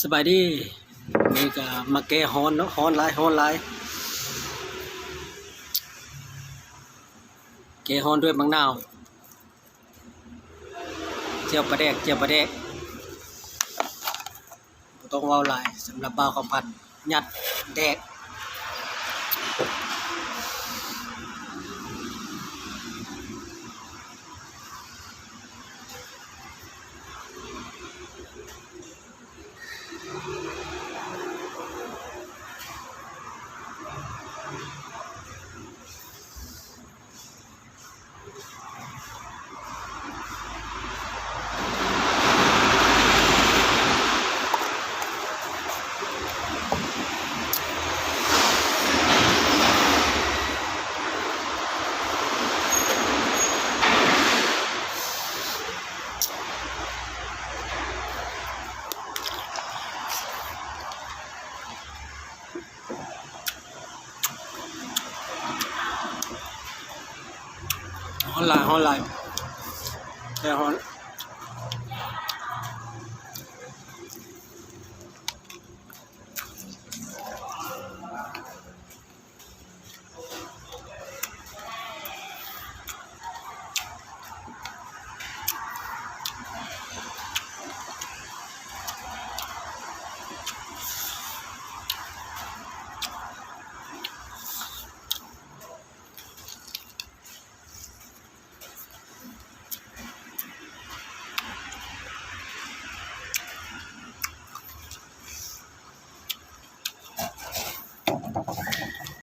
สบายดีนี่ก็มาแก้ฮ้อนเนาะฮ้อนหลายฮ้อนหลายแก้ฮ้อนด้วยมะนาวเจียวปลาแดกบ่ต้องเว้าหลายสำหรับบ่าวข้าวผัดยัดแดกฮ้อนหลายแก้ฮ้อน